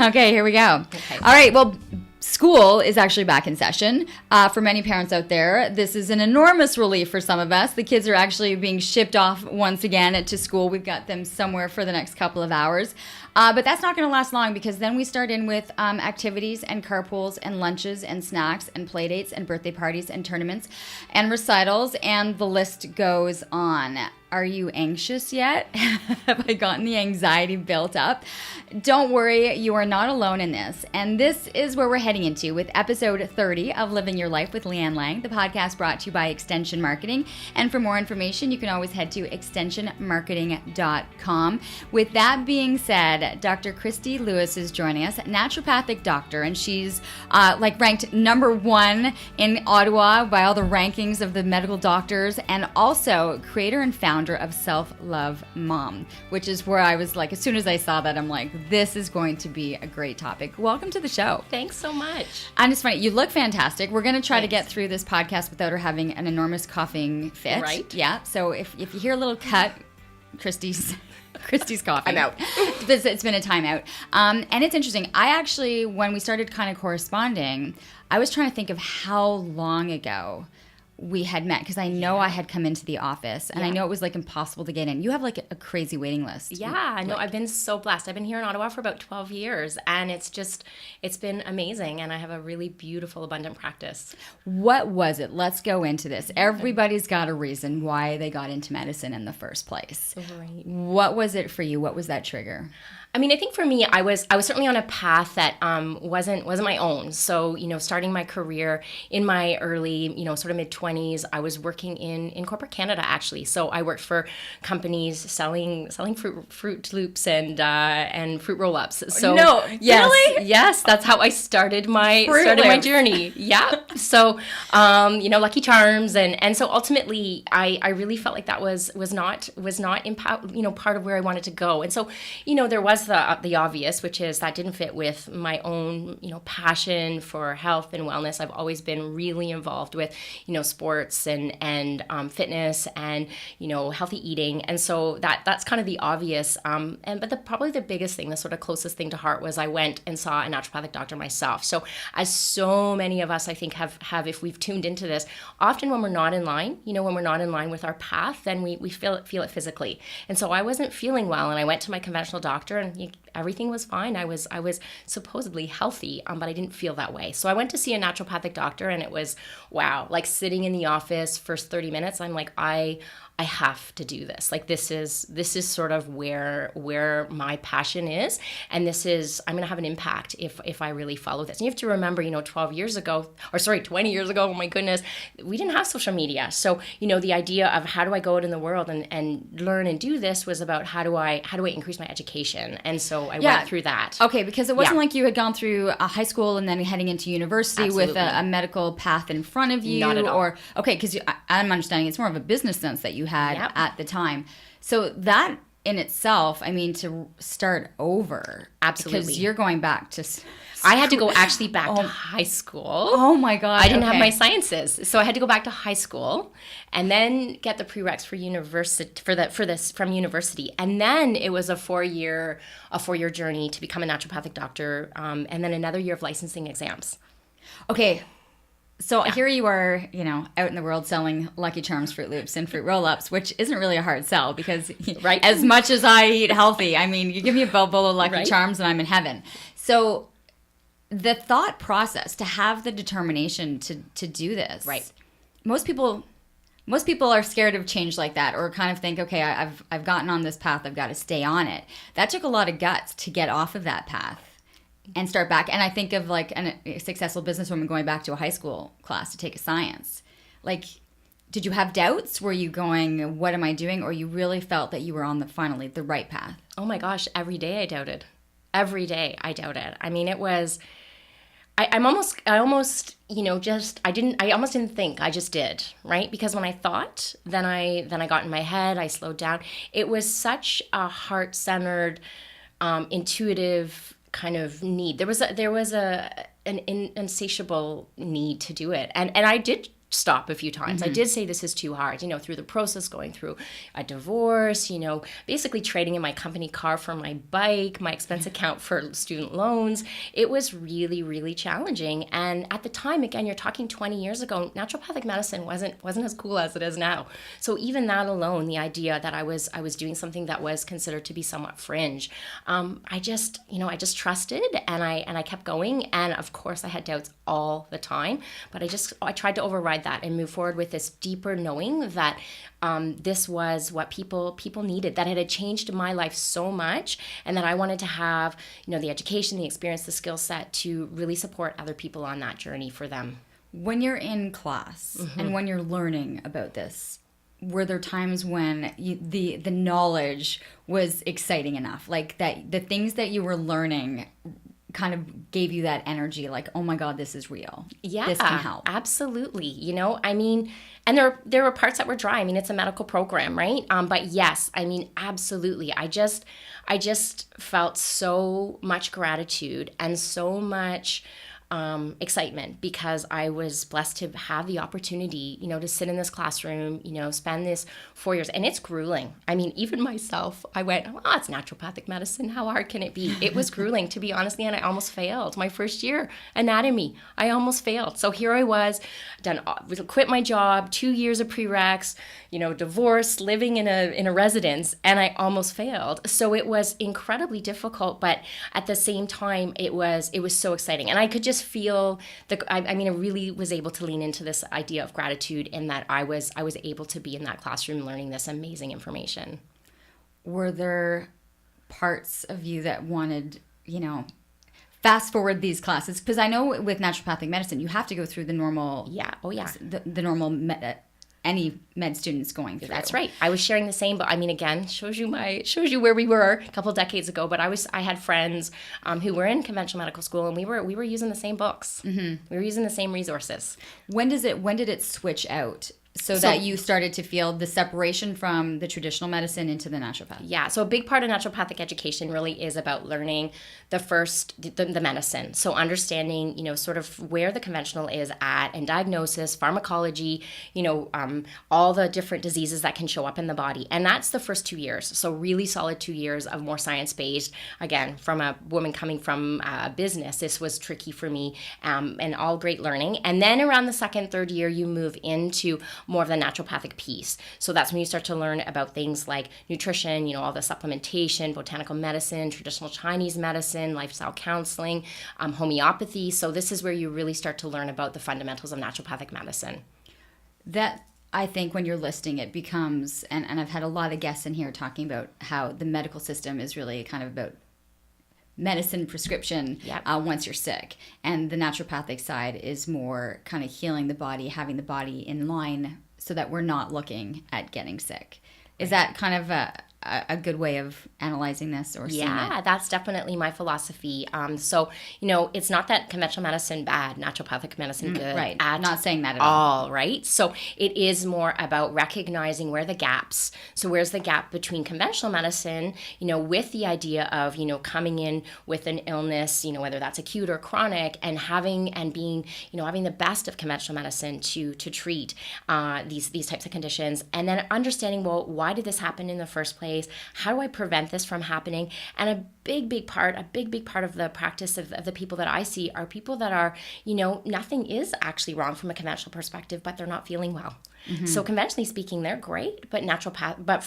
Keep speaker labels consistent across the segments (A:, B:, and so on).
A: Okay, here we go.
B: Okay.
A: All right, well, school is actually back in session. For many parents out there, this is an enormous relief for some of us. The kids are actually being shipped off once again to school. We've got them somewhere for the next couple of hours. But that's not going to last long because then we start in with activities and carpools and lunches and snacks and play dates and birthday parties and tournaments and recitals, and the list goes on. Are you anxious yet? Have I gotten the anxiety built up? Don't worry, you are not alone in this. And this is where we're heading into with episode 30 of Living Your Life with Leanne Lang, the podcast brought to you by Extension Marketing. And for more information, you can always head to extensionmarketing.com. With that being said, Dr. Kristy Lewis is joining us, Naturopathic Doctor, and she's ranked number 1 in Ottawa by all the rankings of the medical doctors, and also creator and founder of Self-Love Mom, which is where I was like, as soon as I saw that, I'm like, this is going to be a great topic. Welcome to the show.
B: Thanks so much.
A: And it's funny, you look fantastic. We're going to try to get through this podcast without her having an enormous coughing fit.
B: Right.
A: Yeah. So if you hear a little cut, Kristy's coughing.
B: I'm out.
A: It's been a timeout. And it's interesting. I actually, when we started kind of corresponding, I was trying to think of how long ago we had met, because I know I had come into the office and I know it was like impossible to get in. You have like a crazy waiting list.
B: Yeah, no, I've been so blessed. I've been here in Ottawa for about 12 years and it's been amazing, and I have a really beautiful, abundant practice.
A: What was it? Let's go into this. Everybody's got a reason why they got into medicine in the first place.
B: Right.
A: What was it for you? What was that trigger?
B: I mean, I think for me, I was certainly on a path that wasn't my own. So, starting my career in my early, sort of mid-20s, I was working in corporate Canada, actually. So I worked for companies selling Fruit Loops and fruit roll-ups. So
A: No,
B: yes,
A: really?
B: yes, that's how I started my journey. Yeah. So, Lucky Charms, and so ultimately, I really felt like that was not part of where I wanted to go. And so, there was the obvious, which is that didn't fit with my own, passion for health and wellness. I've always been really involved with, sports and fitness and, healthy eating. And so that's kind of the obvious. But probably the biggest thing, the sort of closest thing to heart, was I went and saw a naturopathic doctor myself. So as so many of us, I think, have if we've tuned into this, often when we're not in line, when we're not in line with our path, then we feel it physically. And so I wasn't feeling well, and I went to my conventional doctor, and everything was fine. I was supposedly healthy, but I didn't feel that way. So I went to see a naturopathic doctor, and it was, wow, like sitting in the office first 30 minutes, I'm like, I have to do this. Like this is sort of where my passion is, and I'm going to have an impact if I really follow this. And you have to remember, 20 years ago, oh my goodness, we didn't have social media. So, the idea of how do I go out in the world and learn and do this was about how do I increase my education. And so I went through that.
A: Okay, because it wasn't like you had gone through a high school and then heading into university
B: Absolutely.
A: with a medical path in front of you.
B: Not at all.
A: Okay, because I'm understanding it's more of a business sense that you had
B: Yep.
A: at the time. So that in itself, I mean, to start over.
B: Absolutely.
A: Because you're going back to...
B: I had to go actually back to high school.
A: Oh my God.
B: I didn't have my sciences. So I had to go back to high school and then get the prereqs for university from university. And then it was a four-year journey to become a naturopathic doctor, and then another year of licensing exams.
A: Okay. So here you are, out in the world selling Lucky Charms Fruit Loops and Fruit Roll-Ups, which isn't really a hard sell because
B: Right.
A: as much as I eat healthy, I mean, you give me a bowl of Lucky
B: Right.
A: Charms and I'm in heaven. So the thought process to have the determination to do this.
B: Right.
A: Most people are scared of change like that, or kind of think, okay, I've gotten on this path, I've got to stay on it. That took a lot of guts to get off of that path and start back. And I think of like a successful businesswoman going back to a high school class to take a science. Like, did you have doubts? Were you going, what am I doing? Or you really felt that you were on the right path?
B: Oh my gosh, every day I doubted. Every day I doubted. I mean, it was, I almost didn't think, I just did, right? Because when I thought, then I got in my head, I slowed down. It was such a heart-centered, intuitive kind of need. There was an insatiable need to do it. And I did stop a few times. I did say this is too hard, through the process, going through a divorce, basically trading in my company car for my bike, my expense account for student loans. It was really, really challenging. And at the time, again, you're talking 20 years ago, naturopathic medicine wasn't as cool as it is now. So even that alone, the idea that I was doing something that was considered to be somewhat fringe, I just trusted, and I kept going. And of course I had doubts all the time, but I tried to override that and move forward with this deeper knowing that this was what people needed, that it had changed my life so much, and that I wanted to have, the education, the experience, the skill set to really support other people on that journey for them.
A: When you're in class and when you're learning about this, were there times when the knowledge was exciting enough, like that the things that you were learning kind of gave you that energy, like, oh my God, this is real.
B: Yeah,
A: this can help.
B: Absolutely. And there were parts that were dry. It's a medical program, right? But yes, absolutely. I just felt so much gratitude and so much excitement, because I was blessed to have the opportunity, to sit in this classroom, spend this 4 years, and it's grueling. Even myself, I went, it's naturopathic medicine. How hard can it be? It was grueling, to be honest, and I almost failed. My first year, anatomy, I almost failed. So here I was, quit my job, 2 years of prereqs, divorced, living in a residence, and I almost failed. So it was incredibly difficult, but at the same time, it was so exciting, and I could just feel I really was able to lean into this idea of gratitude, in that I was able to be in that classroom learning this amazing information.
A: Were there parts of you that wanted, fast forward these classes? Because I know with naturopathic medicine, you have to go through the normal, the normal any med students going through.
B: That's right. I was sharing the same, but again, shows you where we were a couple decades ago. But I had friends who were in conventional medical school, and we were using the same books. We were using the same resources.
A: When did it switch out? So that you started to feel the separation from the traditional medicine into the naturopath.
B: Yeah, so a big part of naturopathic education really is about learning the medicine. So understanding, sort of where the conventional is at, and diagnosis, pharmacology, all the different diseases that can show up in the body. And that's the first 2 years. So really solid 2 years of more science-based. Again, from a woman coming from business, this was tricky for me, and all great learning. And then around the second, third year, you move into more of the naturopathic piece. So that's when you start to learn about things like nutrition, all the supplementation, botanical medicine, traditional Chinese medicine, lifestyle counseling, homeopathy. So this is where you really start to learn about the fundamentals of naturopathic medicine.
A: That, I think, when you're listing, it becomes, and I've had a lot of guests in here talking about how the medical system is really kind of about medicine prescription. Once you're sick, and the naturopathic side is more kind of healing the body, having the body in line so that we're not looking at getting sick. Is that kind of a good way of analyzing this or seeing it?
B: Yeah, that's definitely my philosophy. So, it's not that conventional medicine bad, naturopathic medicine good.
A: Right, not saying that at all.
B: Right? So it is more about recognizing where the gaps. So where's the gap between conventional medicine, with the idea of, coming in with an illness, whether that's acute or chronic, and having the best of conventional medicine to treat these types of conditions, and then understanding, well, why did this happen in the first place? How do I prevent this from happening? And a big part of the practice of the people that I see are people that are, nothing is actually wrong from a conventional perspective, but they're not feeling well. So conventionally speaking, they're great, but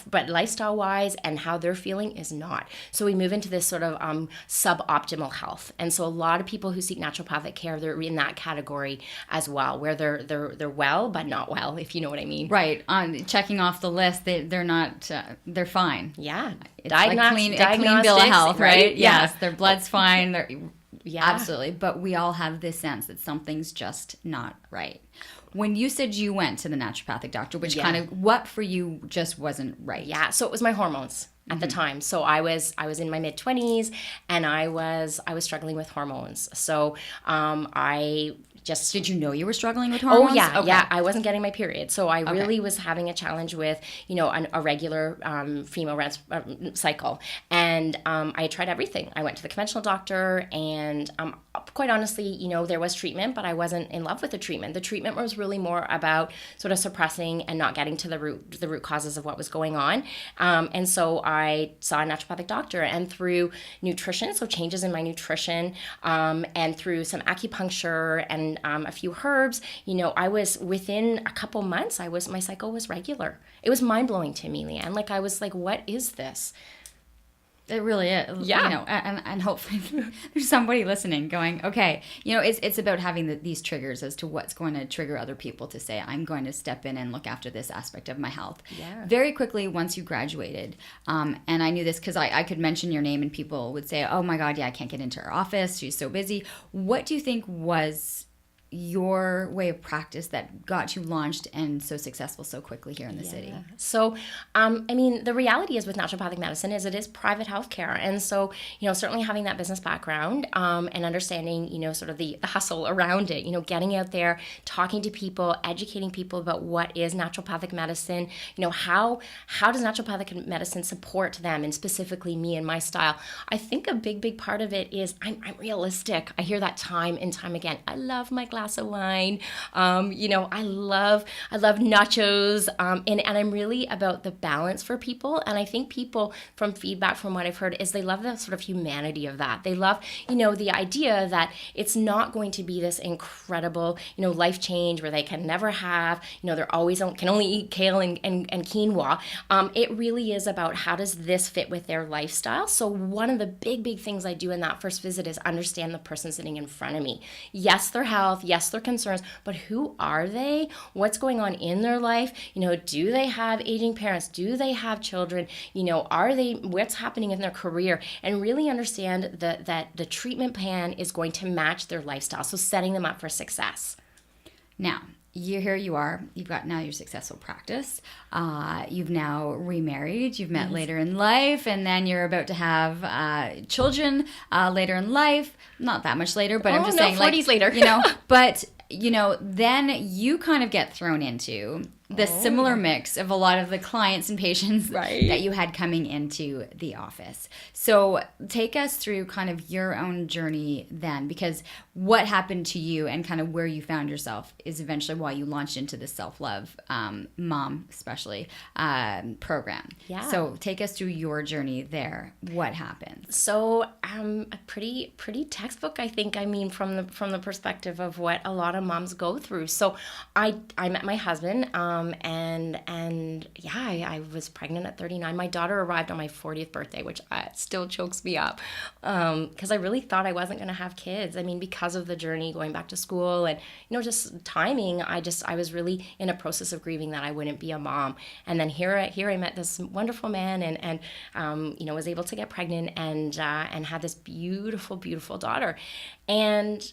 B: but lifestyle wise and how they're feeling is not. So we move into this sort of suboptimal health. And so a lot of people who seek naturopathic care, they're in that category as well, where they're well but not well, if you know what I mean.
A: Right. On checking off the list, they're not. They're fine.
B: Yeah.
A: It's a clean bill of health, right? Yes. Their blood's fine. Yeah. Absolutely. But we all have this sense that something's just not right. When you said you went to the naturopathic doctor, which kind of, what for you just wasn't right?
B: Yeah, so it was my hormones. at the time. So I was in my mid-20s, and I was struggling with hormones. So I just...
A: Did you know you were struggling with hormones?
B: Oh, yeah. Okay. Yeah, I wasn't getting my period. So I really was having a challenge with, a regular female cycle. And I tried everything. I went to the conventional doctor, and quite honestly, there was treatment, but I wasn't in love with the treatment. The treatment was really more about sort of suppressing and not getting to the root causes of what was going on. And so I saw a naturopathic doctor, and through nutrition, so changes in my nutrition, and through some acupuncture and a few herbs, I was within a couple months, my cycle was regular. It was mind blowing to me, Leanne. Like, I was like, what is this?
A: It really is.
B: Yeah.
A: And hopefully there's somebody listening going, okay, it's about having these triggers as to what's going to trigger other people to say, I'm going to step in and look after this aspect of my health.
B: Yeah.
A: Very quickly, once you graduated, and I knew this because I could mention your name and people would say, oh my God, yeah, I can't get into her office. She's so busy. What do you think was your way of practice that got you launched and so successful so quickly here in the city?
B: So, the reality is with naturopathic medicine is it is private healthcare. And so, certainly having that business background and understanding, sort of the hustle around it, getting out there, talking to people, educating people about what is naturopathic medicine, how does naturopathic medicine support them, and specifically me and my style. I think a big part of it is I'm realistic. I hear that time and time again. I love my glass of wine. I love nachos. And I'm really about the balance for people. And I think people, from feedback from what I've heard, is they love the sort of humanity of that. They love, the idea that it's not going to be this incredible, life change where they can never have, they're always can only eat kale and quinoa. It really is about how does this fit with their lifestyle. So one of the big things I do in that first visit is understand the person sitting in front of me. Yes, their health. Yes, their concerns, but who are they? What's going on in their life? Do they have aging parents? Do they have children? What's happening in their career? And really understand that the treatment plan is going to match their lifestyle. So setting them up for success.
A: Now, here you are. You've got now your successful practice. You've now remarried. You've met later in life, and then you're about to have children later in life. Not that much later, but I'm just saying,
B: 40s later.
A: But then you kind of get thrown into the similar mix of a lot of the clients and patients that you had coming into the office. So take us through kind of your own journey then, because what happened to you and kind of where you found yourself is eventually why you launched into the self-love, mom especially, program.
B: Yeah.
A: So take us through your journey there. What happened?
B: So a pretty textbook, I think. From the perspective of what a lot of moms go through. So I met my husband. I was pregnant at 39. My daughter arrived on my 40th birthday, which still chokes me up because I really thought I wasn't going to have kids. Because of the journey going back to school and, just timing, I was really in a process of grieving that I wouldn't be a mom. And then here I met this wonderful man and was able to get pregnant and had this beautiful, beautiful daughter. And,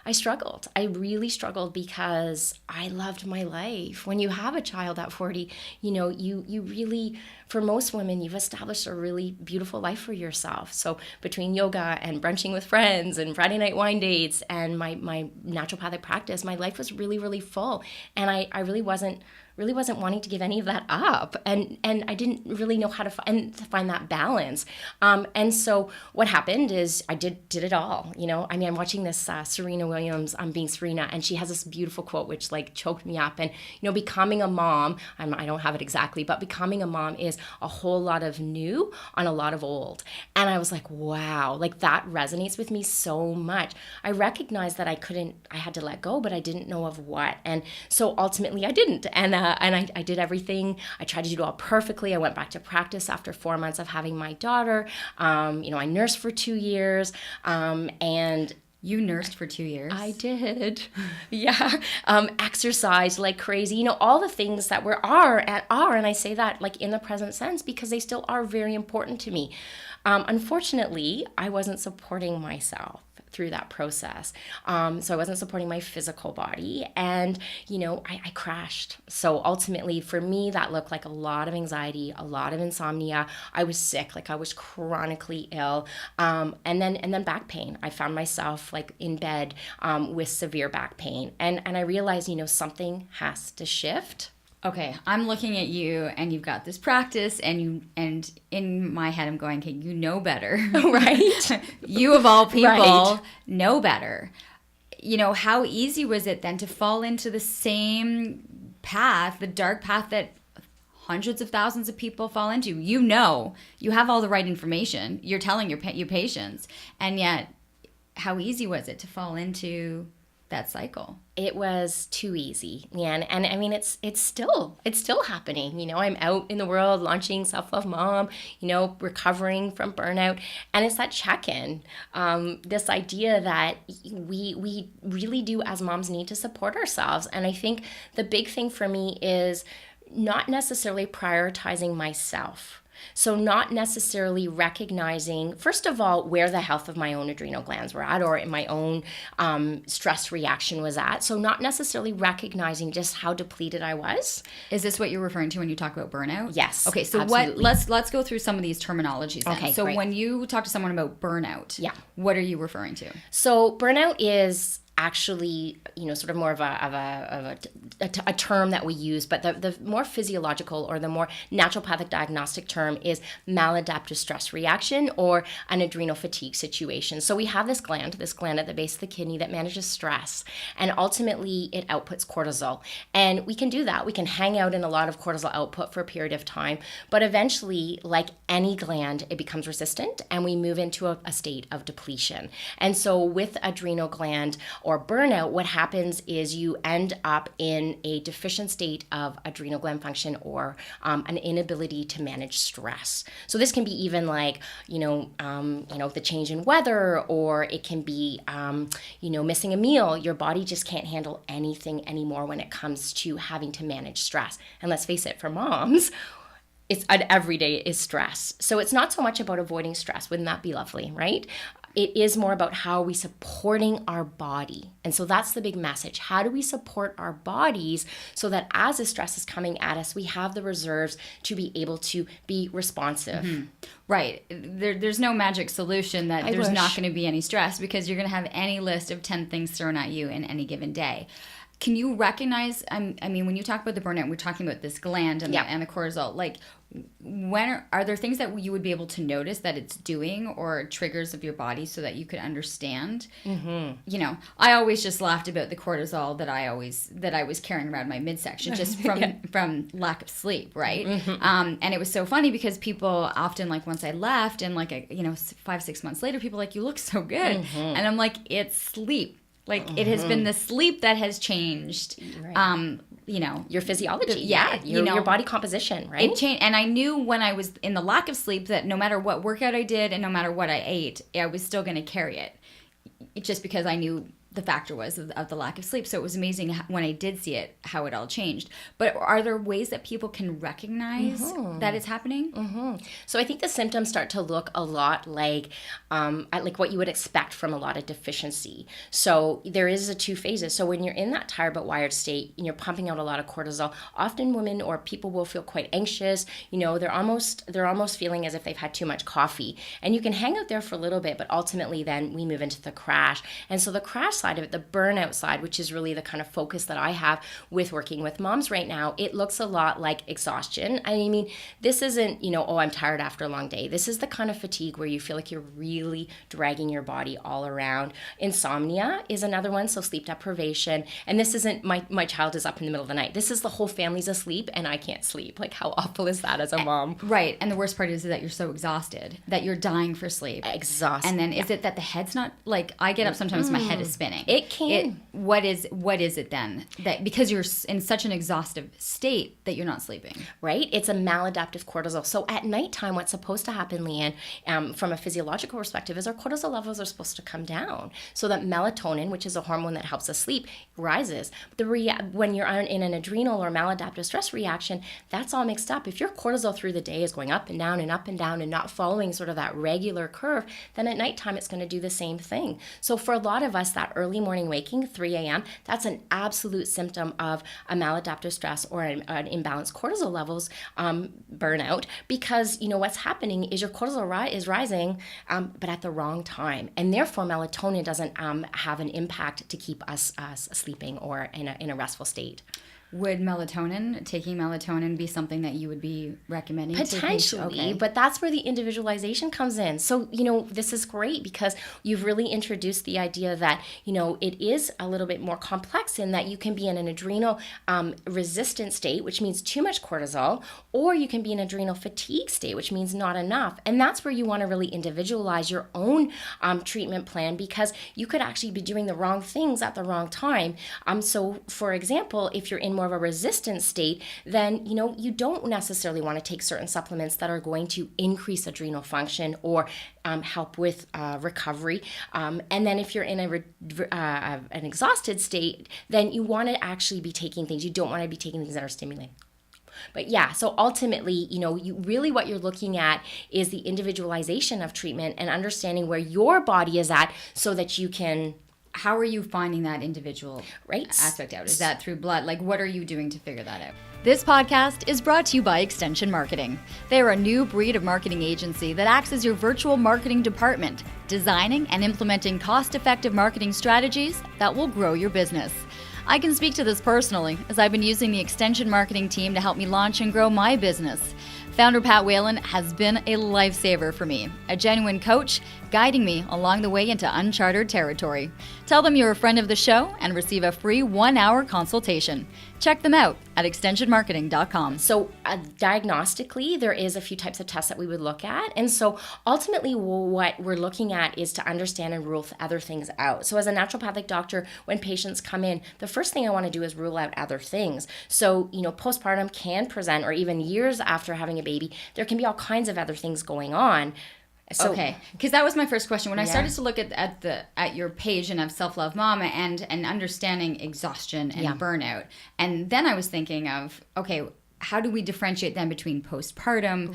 B: I struggled. I really struggled because I loved my life. When you have a child at 40, you really, for most women, you've established a really beautiful life for yourself. So between yoga and brunching with friends and Friday night wine dates and my naturopathic practice, my life was really, really full. And I really wasn't wanting to give any of that up. And I didn't really know how to find that balance. And so what happened is I did it all, I'm watching this Serena Williams, Being Serena, and she has this beautiful quote, which choked me up. And, becoming a mom, I don't have it exactly, but becoming a mom is a whole lot of new on a lot of old. And I was like, wow, that resonates with me so much. I recognized that I had to let go, but I didn't know of what. And so ultimately I didn't. And I did everything. I tried to do it all perfectly. I went back to practice after 4 months of having my daughter. I nursed for 2 years. And
A: you nursed for 2 years?
B: I did. Yeah. Exercised like crazy. All the things that are, and I say that in the present sense because they still are very important to me. Unfortunately, I wasn't supporting myself through that process. So I wasn't supporting my physical body, and I crashed. So ultimately for me, that looked like a lot of anxiety, a lot of insomnia. I was sick, like I was chronically ill, and then back pain. I found myself like in bed with severe back pain, and I realized something has to shift.
A: Okay, I'm looking at you, and you've got this practice, and in my head I'm going, okay, you know better,
B: right?
A: You of all people
B: right.
A: know better. How easy was it then to fall into the same path, the dark path that hundreds of thousands of people fall into? You have all the right information. You're telling your patients, and yet, how easy was it to fall into that cycle?
B: It was too easy, and I mean it's still happening. I'm out in the world launching Self-Love Mom, recovering from burnout, and it's that check-in, this idea that we really do as moms need to support ourselves. And I think the big thing for me is not necessarily prioritizing myself. So not necessarily recognizing, first of all, where the health of my own adrenal glands were at, or in my own stress reaction was at. So not necessarily recognizing just how depleted I was.
A: Is this what you're referring to when you talk about burnout?
B: Yes.
A: Okay, so
B: absolutely.
A: let's go through some of these terminologies then.
B: Okay,
A: so
B: great.
A: when you talk to someone about burnout, what are you referring to?
B: So burnout is actually, sort of more of a term that we use, but the more physiological or the more naturopathic diagnostic term is maladaptive stress reaction, or an adrenal fatigue situation. So we have this gland at the base of the kidney that manages stress, and ultimately it outputs cortisol. And we can do that. We can hang out in a lot of cortisol output for a period of time, but eventually, like any gland, it becomes resistant, and we move into a state of depletion. And so with adrenal gland or burnout, what happens is you end up in a deficient state of adrenal gland function, or an inability to manage stress. So this can be even like, the change in weather, or it can be, missing a meal. Your body just can't handle anything anymore when it comes to having to manage stress. And let's face it, for moms, it's an everyday is stress. So it's not so much about avoiding stress. Wouldn't that be lovely, right? It is more about how are we supporting our body. And so that's the big message. How do we support our bodies so that as the stress is coming at us, we have the reserves to be able to be responsive?
A: Mm-hmm. Right. There's no magic solution that there's not going to be any stress, because you're going to have any list of 10 things thrown at you in any given day. Can you recognize, when you talk about the burnout, we're talking about this gland and the cortisol, like, are there things that you would be able to notice that it's doing, or triggers of your body, so that you could understand? Mm-hmm. I always just laughed about the cortisol that I was carrying around my midsection, just from lack of sleep, right? Mm-hmm. And it was so funny because people often, like, once I left and 5-6 months later, people are like, you look so good. Mm-hmm. And I'm like, it's sleep. Like, it has been the sleep that has changed,
B: right. Your physiology. Your body composition, right?
A: It changed. And I knew when I was in the lack of sleep that no matter what workout I did and no matter what I ate, I was still going to carry it. Just because I knew the factor was of the lack of sleep. So it was amazing when I did see it, how it all changed. But are there ways that people can recognize that it's happening?
B: Mm-hmm. So I think the symptoms start to look a lot like what you would expect from a lot of deficiency. So there is a 2 phases. So when you're in that tired but wired state and you're pumping out a lot of cortisol, often women or people will feel quite anxious. They're almost feeling as if they've had too much coffee. And you can hang out there for a little bit, but ultimately then we move into the crash. And so the crash side of it, the burnout side, which is really the kind of focus that I have with working with moms right now, it looks a lot like exhaustion. I mean, this isn't, I'm tired after a long day. This is the kind of fatigue where you feel like you're really dragging your body all around. Insomnia is another one, so sleep deprivation. And this isn't my child is up in the middle of the night. This is the whole family's asleep and I can't sleep. Like, how awful is that as a mom?
A: Right. And the worst part is that you're so exhausted that you're dying for sleep.
B: Exhausted.
A: And then is it that the head's not, like, I get up sometimes, my head is spinning. happening.
B: It can.
A: What is it then? That because you're in such an exhaustive state that you're not sleeping.
B: Right? It's a maladaptive cortisol. So at nighttime, what's supposed to happen, Leanne, from a physiological perspective, is our cortisol levels are supposed to come down so that melatonin, which is a hormone that helps us sleep, rises. When you're in an adrenal or maladaptive stress reaction, that's all mixed up. If your cortisol through the day is going up and down and up and down and not following sort of that regular curve, then at nighttime it's going to do the same thing. So for a lot of us, that early morning waking, 3 a.m., that's an absolute symptom of a maladaptive stress or an imbalanced cortisol levels, burnout, because what's happening is your cortisol is rising, but at the wrong time, and therefore melatonin doesn't have an impact to keep us sleeping or in a restful state.
A: Would taking melatonin be something that you would be recommending?
B: Potentially,
A: okay.
B: But that's where the individualization comes in. So, this is great because you've really introduced the idea that, it is a little bit more complex in that you can be in an adrenal resistant state, which means too much cortisol, or you can be in adrenal fatigue state, which means not enough. And that's where you want to really individualize your own treatment plan, because you could actually be doing the wrong things at the wrong time. So, for example, if you're in more of a resistant state, then you don't necessarily want to take certain supplements that are going to increase adrenal function or help with recovery. And then if you're in an exhausted state, then you want to actually be taking things. You don't want to be taking things that are stimulating. But yeah, so ultimately, you really what you're looking at is the individualization of treatment and understanding where your body is at so that you can.
A: How are you finding that individual aspect out? Is that through blood? Like, what are you doing to figure that out? This podcast is brought to you by Extension Marketing. They are a new breed of marketing agency that acts as your virtual marketing department, designing and implementing cost-effective marketing strategies that will grow your business. I can speak to this personally, as I've been using the Extension Marketing team to help me launch and grow my business. Founder Pat Whalen has been a lifesaver for me, a genuine coach, guiding me along the way into uncharted territory. Tell them you're a friend of the show and receive a free 1-hour consultation. Check them out at extensionmarketing.com.
B: So diagnostically, there is a few types of tests that we would look at. And so ultimately what we're looking at is to understand and rule other things out. So as a naturopathic doctor, when patients come in, the first thing I want to do is rule out other things. So, postpartum can present, or even years after having a baby, there can be all kinds of other things going on. So,
A: okay, because that was my first question. When I started to look at your page and of Self-Love Mama and understanding exhaustion and burnout, and then I was thinking of, okay, how do we differentiate then between postpartum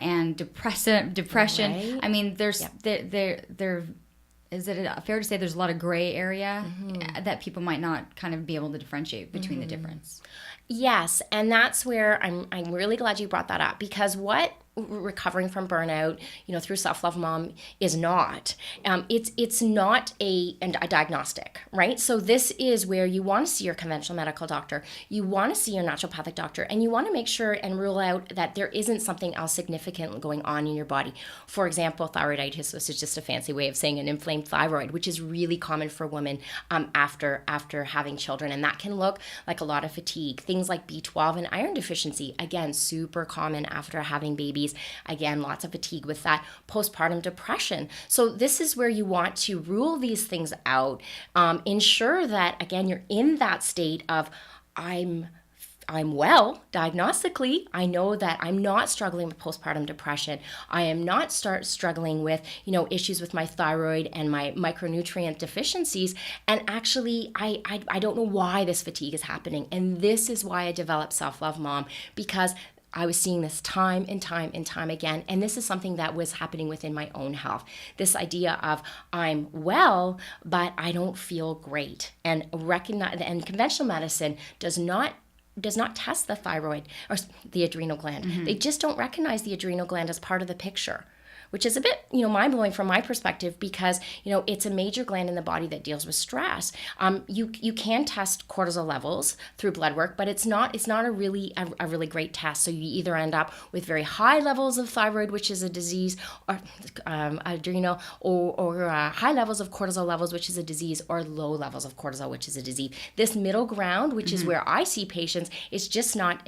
A: and depression? Right. I mean, there's there. Is it fair to say there's a lot of gray area that people might not kind of be able to differentiate between the difference?
B: Yes, and that's where I'm really glad you brought that up, because what recovering from burnout, through Self-Love Mom is not. It's not a diagnostic, right? So this is where you want to see your conventional medical doctor, you want to see your naturopathic doctor, and you want to make sure and rule out that there isn't something else significant going on in your body. For example, thyroiditis, which is just a fancy way of saying an inflamed thyroid, which is really common for women after having children, and that can look like a lot of fatigue. Things like B12 and iron deficiency, again, super common after having babies. Again, lots of fatigue with that. Postpartum depression. So this is where you want to rule these things out. Ensure that, again, you're in that state of I'm well diagnostically. I know that I'm not struggling with postpartum depression. I am not struggling with, issues with my thyroid and my micronutrient deficiencies. And actually, I don't know why this fatigue is happening. And this is why I developed Self-Love Mom, because I was seeing this time and time and time again. And this is something that was happening within my own health. This idea of I'm well, but I don't feel great. And conventional medicine does not test the thyroid or the adrenal gland. They just don't recognize the adrenal gland as part of the picture, which is a bit, mind-blowing from my perspective, because, it's a major gland in the body that deals with stress. You can test cortisol levels through blood work, but it's not a really great test. So you either end up with very high levels of thyroid, which is a disease, or adrenal, or high levels of cortisol levels, which is a disease, or low levels of cortisol, which is a disease. This middle ground, which is where I see patients, it's just not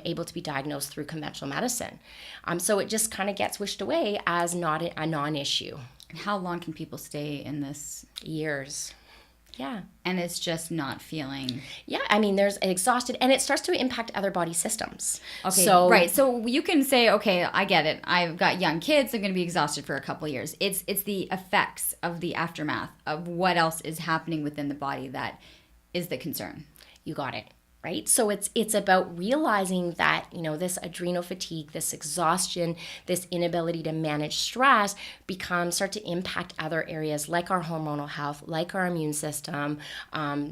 B: able to be diagnosed through conventional medicine. So it just kind of gets wished away as not a non-issue.
A: How long can people stay in this?
B: Years. Yeah.
A: And it's just not feeling.
B: Yeah, I mean, there's exhausted, and it starts to impact other body systems.
A: Okay,
B: so,
A: right. So you can say, okay, I get it. I've got young kids. I'm going to be exhausted for a couple of years. It's the effects of the aftermath of what else is happening within the body that is the concern.
B: You got it. Right? So it's about realizing that, this adrenal fatigue, this exhaustion, this inability to manage stress start to impact other areas like our hormonal health, like our immune system,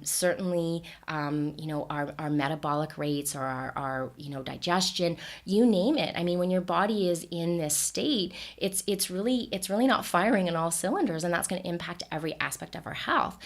B: certainly, our metabolic rates or our digestion, you name it. I mean, when your body is in this state, it's really not firing in all cylinders, and that's going to impact every aspect of our health.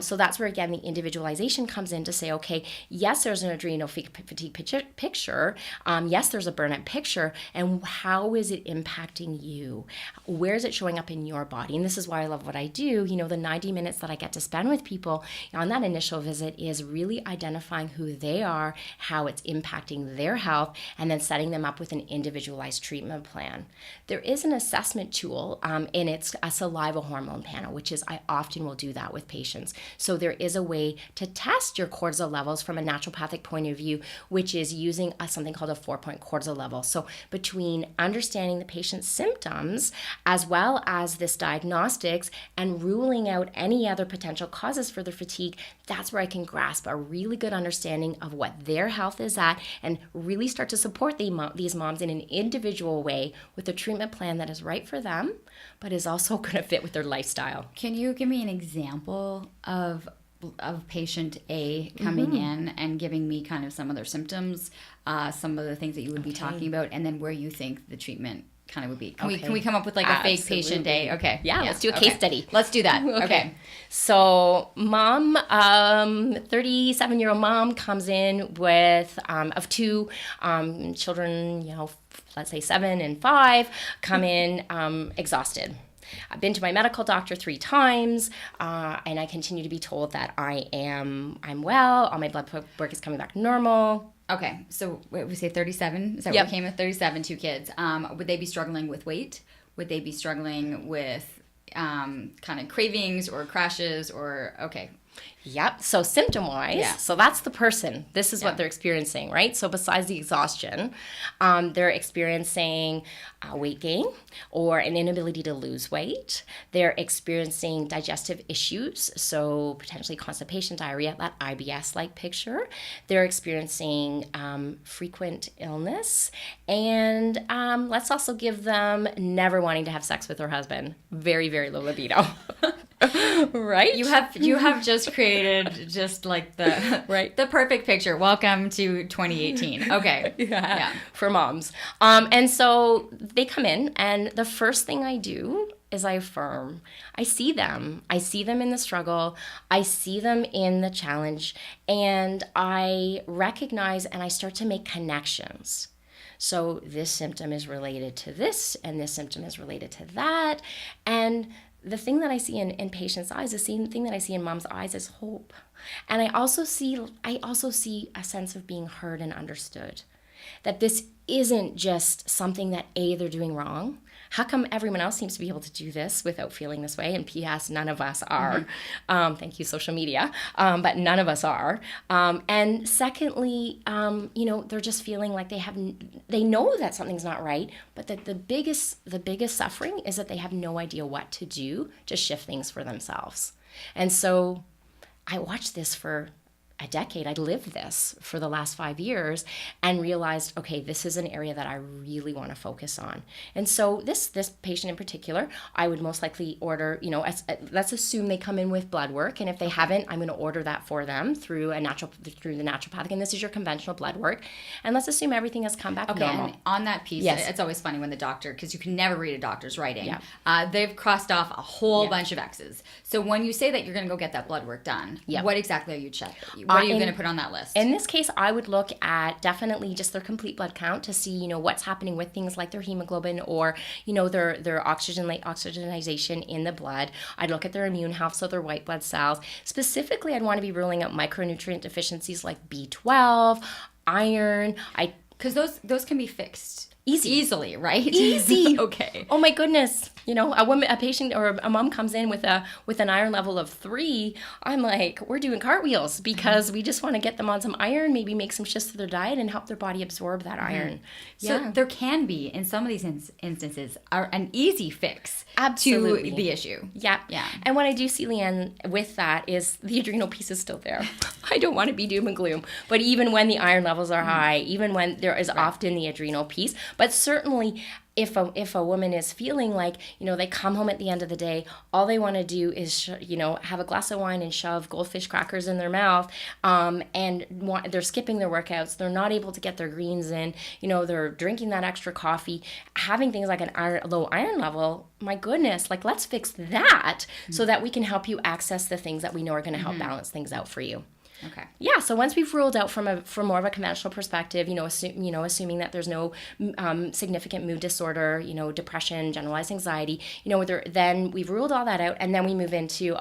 B: So that's where, again, the individualization comes in to say, okay, yes, there's an adrenal fatigue picture. Yes, there's a burnout picture. And how is it impacting you? Where is it showing up in your body? And this is why I love what I do. The 90 minutes that I get to spend with people on that initial visit is really identifying who they are, how it's impacting their health, and then setting them up with an individualized treatment plan. There is an assessment tool, and it's a saliva hormone panel, which is, I often will do that with patients. So there is a way to test your cortisol levels from a naturopathic point of view, which is using something called a 4-point cortisol level. So between understanding the patient's symptoms as well as this diagnostics and ruling out any other potential causes for their fatigue, that's where I can grasp a really good understanding of what their health is at and really start to support these moms in an individual way with a treatment plan that is right for them, but is also going to fit with their lifestyle.
A: Can you give me an example of patient A coming in and giving me kind of some of their symptoms, some of the things that you would be talking about, and then where you think the treatment kind of would be? Can we come up with like a fake patient A? Okay.
B: Yeah, let's do a case study.
A: Let's do that. Okay.
B: So mom, 37-year-old mom comes in with of two children, let's say 7 and 5, come in exhausted. I've been to my medical doctor 3 times, and I continue to be told that I'm well, all my blood work is coming back normal.
A: Okay, so we say 37? Is that
B: Yep.
A: what we came with? 37, 2 kids. Would they be struggling with weight? Would they be struggling with kind of cravings or crashes or, okay.
B: Yep. So symptom-wise, so that's the person. This is what they're experiencing, right? So besides the exhaustion, they're experiencing weight gain or an inability to lose weight. They're experiencing digestive issues, so potentially constipation, diarrhea, that IBS-like picture. They're experiencing frequent illness. And let's also give them never wanting to have sex with their husband. Very, very low libido. Right?
A: You have just created just like the perfect picture. Welcome to 2018. Okay.
B: Yeah. For moms. And so they come in, and the first thing I do is I affirm. I see them in the struggle. I see them in the challenge, and I recognize and I start to make connections. So this symptom is related to this, and this symptom is related to that. And the thing that I see in patients' eyes, the same thing that I see in mom's eyes, is hope. And I also see a sense of being heard and understood. That this isn't just something that they're doing wrong. How come everyone else seems to be able to do this without feeling this way? And P.S., none of us are. Thank you, social media. But none of us are. And secondly, they're just feeling like they know that something's not right, but that the biggest suffering is that they have no idea what to do to shift things for themselves. And so I watched this for a decade. I lived this for the last 5 years and realized, okay, this is an area that I really want to focus on. And so this patient in particular, I would most likely order, let's assume they come in with blood work. And if they haven't, I'm going to order that for them through the naturopathic. And this is your conventional blood work. And let's assume everything has come back normal.
A: And on that piece, it's always funny when the doctor, because you can never read a doctor's writing, they've crossed off a whole bunch of X's. So when you say that you're going to go get that blood work done, what exactly are you checking? What are you going to put on that list?
B: In this case, I would look at definitely just their complete blood count to see, what's happening with things like their hemoglobin or, their oxygenization in the blood. I'd look at their immune health, so their white blood cells. Specifically, I'd want to be ruling out micronutrient deficiencies like B12, iron.
A: Because those can be fixed. Easily, right?
B: Easy.
A: Okay.
B: Oh my goodness. A patient or a mom comes in with an iron level of 3. I'm like, we're doing cartwheels because we just want to get them on some iron, maybe make some shifts to their diet and help their body absorb that iron.
A: So there can be, in some of these instances, an easy fix
B: Absolutely.
A: to the issue.
B: Yeah. And what I do see, Leanne, with that is the adrenal piece is still there. I don't want to be doom and gloom, but even when the iron levels are high, even when there is often the adrenal piece, but certainly if a woman is feeling like, they come home at the end of the day, all they want to do is, have a glass of wine and shove goldfish crackers in their mouth, and they're skipping their workouts, they're not able to get their greens in, they're drinking that extra coffee, having things like low iron level, my goodness, like let's fix that so that we can help you access the things that we know are going to help balance things out for you.
A: Okay.
B: Yeah. So once we've ruled out from more of a conventional perspective, assuming that there's no significant mood disorder, depression, generalized anxiety, then we've ruled all that out, and then we move into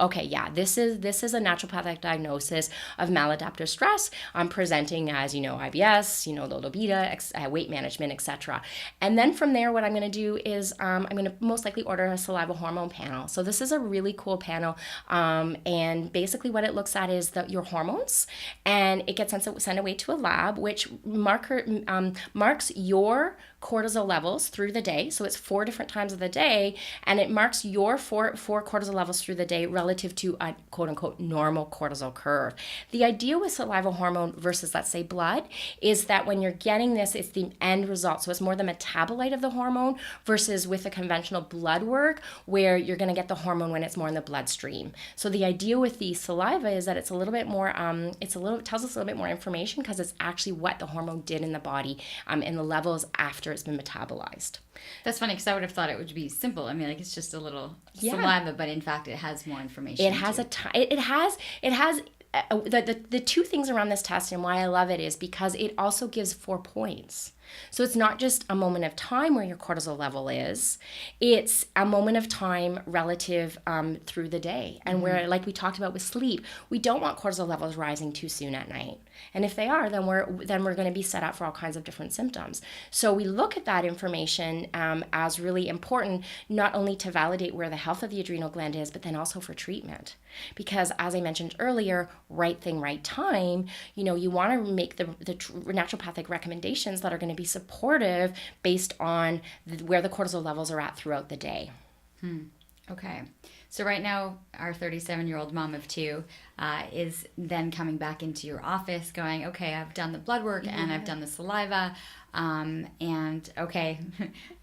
B: this is a naturopathic diagnosis of maladaptive stress. I'm presenting as IBS, low libido, weight management, etc. And then from there, what I'm going to do is I'm going to most likely order a saliva hormone panel. So this is a really cool panel, and basically what it looks at is your hormones. And it gets sent away to a lab, which marks your cortisol levels through the day. So it's 4 different times of the day, and it marks your four cortisol levels through the day relative to a quote unquote normal cortisol curve. The idea with saliva hormone versus, let's say, blood is that when you're getting this, it's the end result. So it's more the metabolite of the hormone versus with a conventional blood work where you're going to get the hormone when it's more in the bloodstream. So the idea with the saliva is that it's a little bit more, tells us a little bit more information because it's actually what the hormone did in the body and the levels after it's been metabolized.
A: That's funny because I would have thought it would be simple. I mean, like it's just a little saliva, but in fact, it has more information.
B: It has the two things around this test and why I love it is because it also gives 4 points. So it's not just a moment of time where your cortisol level is, it's a moment of time relative through the day. And where, like we talked about with sleep, we don't want cortisol levels rising too soon at night. And if they are, then we're going to be set up for all kinds of different symptoms. So we look at that information as really important, not only to validate where the health of the adrenal gland is, but then also for treatment. Because as I mentioned earlier, right thing, right time, you want to make the naturopathic recommendations that are going to be supportive based on where the cortisol levels are at throughout the day.
A: Okay. So right now, our 37-year-old mom of 2 is then coming back into your office going, okay, I've done the blood work and I've done the saliva. And okay,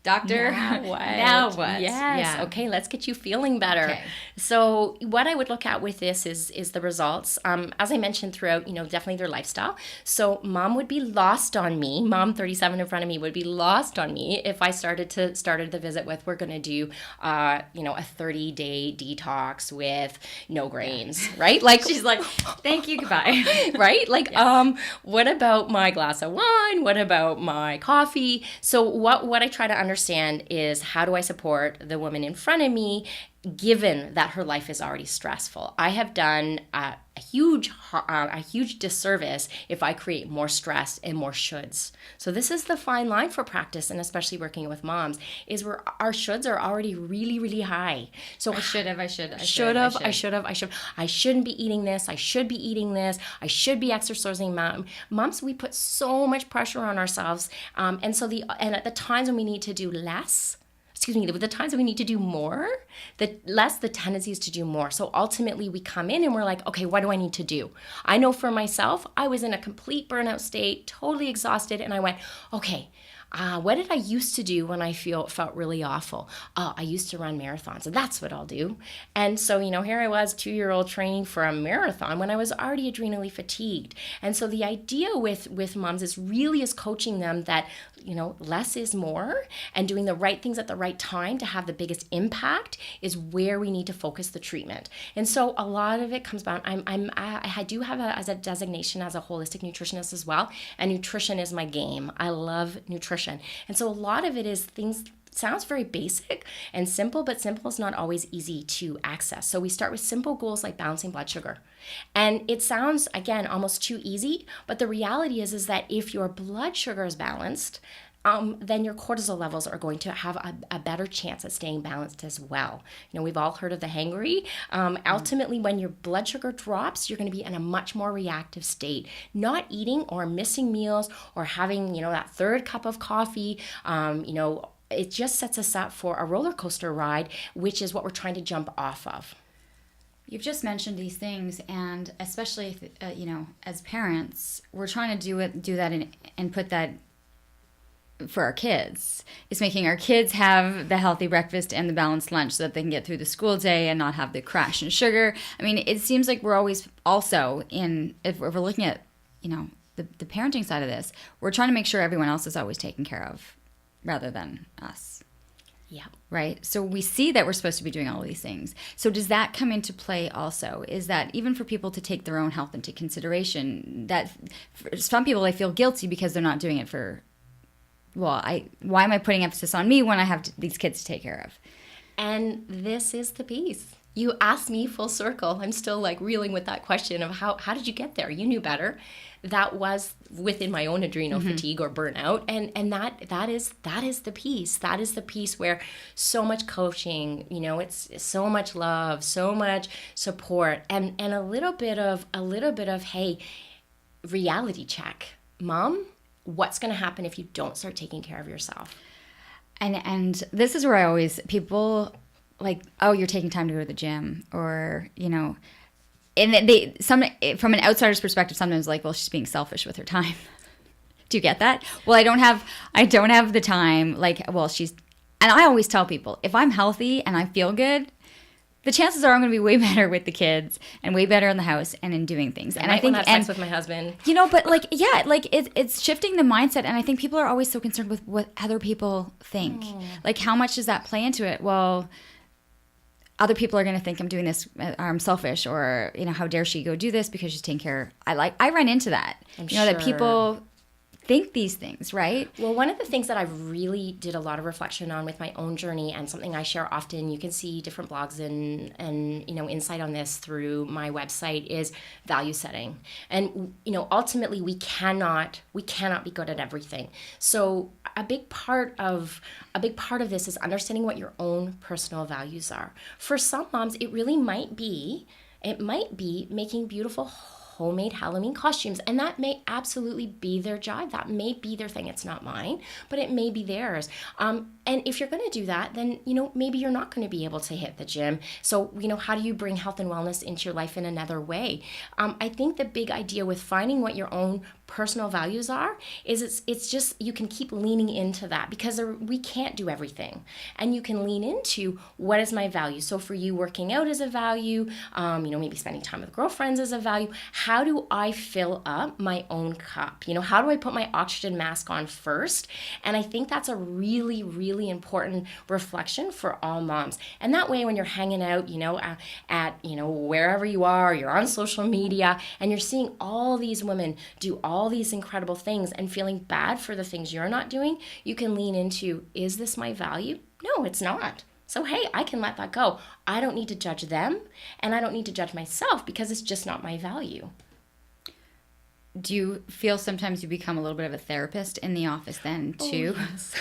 A: doctor, now what?
B: Yes. Yeah. Okay, let's get you feeling better. Okay. So what I would look at with this is the results. As I mentioned throughout, definitely their lifestyle. So mom would be lost on me. Mom 37 in front of me would be lost on me if I started the visit with, we're going to do, a 30-day detox with no grains, right? Like
A: she's like, thank you, goodbye.
B: Right? Like, what about my glass of wine? What about my coffee? So what I try to understand is how do I support the woman in front of me given that her life is already stressful? I have done a huge disservice if I create more stress and more shoulds. So this is the fine line for practice, and especially working with moms, is where our shoulds are already really, really high. So I shouldn't be eating this. I should be eating this. I should be exercising. Moms, we put so much pressure on ourselves, and at the times when we need to do less. The times that we need to do more, the less the tendency is to do more. So ultimately we come in and we're like, okay, what do I need to do? I know for myself, I was in a complete burnout state, totally exhausted. And I went, okay, what did I used to do when I felt really awful? Oh, I used to run marathons, and that's what I'll do. And so, here I was, 2-year-old training for a marathon when I was already adrenally fatigued. And so the idea with moms is coaching them that, less is more, and doing the right things at the right time to have the biggest impact is where we need to focus the treatment. And so a lot of it comes down, I do have as a designation as a holistic nutritionist as well, and nutrition is my game. I love nutrition. And so a lot of it is things sounds very basic and simple, but simple is not always easy to access. So we start with simple goals like balancing blood sugar. And it sounds, again, almost too easy, but the reality is that if your blood sugar is balanced, then your cortisol levels are going to have a better chance at staying balanced as well. We've all heard of the hangry. Ultimately, when your blood sugar drops, you're going to be in a much more reactive state. Not eating or missing meals or having, that third cup of coffee, it just sets us up for a roller coaster ride, which is what we're trying to jump off of.
A: You've just mentioned these things, and especially, as parents, we're trying to do that and put that for our kids. It's making our kids have the healthy breakfast and the balanced lunch so that they can get through the school day and not have the crash and sugar. I mean, it seems like we're always also if we're looking at, the parenting side of this, we're trying to make sure everyone else is always taken care of rather than us.
B: Yeah.
A: Right. So we see that we're supposed to be doing all of these things. So does that come into play also? Is that even for people to take their own health into consideration, that for some people, they feel guilty because they're not doing it for, why am I putting emphasis on me when I have these kids to take care of?
B: And this is the piece. You asked me full circle. I'm still reeling with that question of how did you get there? You knew better. That was within my own adrenal fatigue or burnout. And that is the piece. That is the piece where so much coaching, it's so much love, so much support, and a little bit of, hey, reality check. Mom, what's going to happen if you don't start taking care of yourself? And
A: this is where people oh, you're taking time to go to the gym, or, and from an outsider's perspective, sometimes well, she's being selfish with her time. Do you get that? Well, I don't have the time. And I always tell people, if I'm healthy and I feel good, the chances are I'm going to be way better with the kids and way better in the house and in doing things.
B: I think have sex with my husband.
A: But it's shifting the mindset. And I think people are always so concerned with what other people think. How much does that play into it? Well, other people are going to think I'm doing this, or I'm selfish, or, how dare she go do this because she's taking care. I run into that.
B: I'm sure
A: that people think these things, right?
B: Well, one of the things that I really did a lot of reflection on with my own journey, and something I share often, you can see different blogs and insight on this through my website, is value setting. And ultimately we cannot be good at everything. So a big part of this is understanding what your own personal values are. For some moms, it might be making beautiful homemade Halloween costumes, and that may absolutely be their job. That may be their thing. It's not mine, but it may be theirs. And if you're going to do that, then maybe you're not going to be able to hit the gym. So how do you bring health and wellness into your life in another way? I think the big idea with finding what your own personal values are is it's just, you can keep leaning into that, because we can't do everything, and you can lean into what is my value. So for you, working out is a value, maybe spending time with girlfriends is a value. How do I fill up my own cup? How do I put my oxygen mask on first? And I think that's a really, really important reflection for all moms. And that way, when you're hanging out, at wherever you are, you're on social media, and you're seeing all these women do all these incredible things and feeling bad for the things you're not doing, you can lean into, is this my value? No, it's not. So, hey, I can let that go. I don't need to judge them, and I don't need to judge myself, because it's just not my value.
A: Do you feel sometimes you become a little bit of a therapist in the office then too?
B: Oh, yes.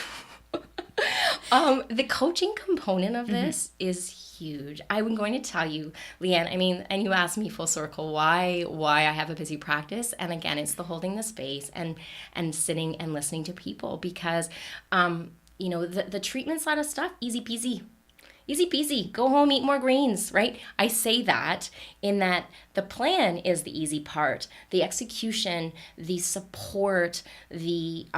B: The coaching component of this is huge. I'm going to tell you, Leanne, and you asked me full circle why I have a busy practice. And again, it's the holding the space and sitting and listening to people, because, the treatment side of stuff, easy peasy. Easy peasy, go home, eat more greens, right? I say that in that the plan is the easy part. The execution, the support, the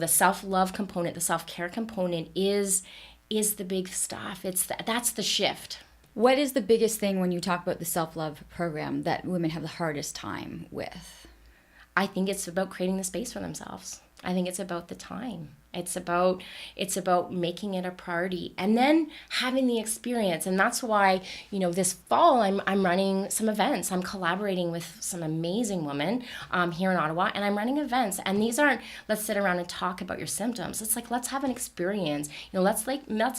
B: self-love component, the self-care component is the big stuff. That's the shift.
A: What is the biggest thing when you talk about the self-love program that women have the hardest time with?
B: I think it's about creating the space for themselves. I think it's about the time. It's about making it a priority and then having the experience. And that's why, this fall I'm running some events. I'm collaborating with some amazing women here in Ottawa, and I'm running events. And these aren't, let's sit around and talk about your symptoms. It's like, let's have an experience. Let's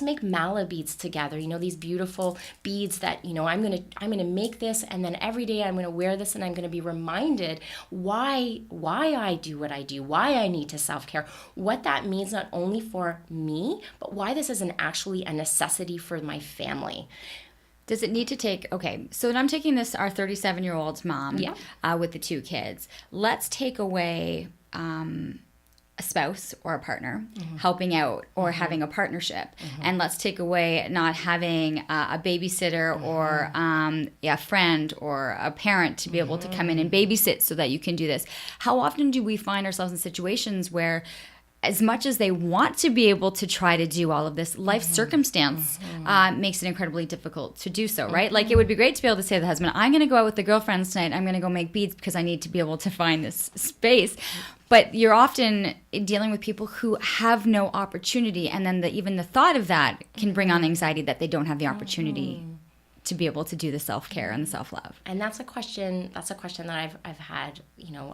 B: make mala beads together. These beautiful beads that, I'm gonna make this, and then every day I'm gonna wear this, and I'm gonna be reminded why I do what I do, why I need to self-care, what that means not only for me, but why this is actually a necessity for my family.
A: Does it need to take, okay, so I'm taking this, our 37-year-old's mom with the 2 kids. Let's take away a spouse or a partner helping out or having a partnership. And let's take away not having a babysitter or a friend or a parent to be able to come in and babysit so that you can do this. How often do we find ourselves in situations where, as much as they want to be able to try to do all of this, life circumstance makes it incredibly difficult to do so, right? Like, it would be great to be able to say to the husband, I'm going to go out with the girlfriends tonight. I'm going to go make beads because I need to be able to find this space. But you're often dealing with people who have no opportunity. And then even the thought of that can bring on anxiety that they don't have the opportunity to be able to do the self-care and the self-love.
B: And that's a question that I've had,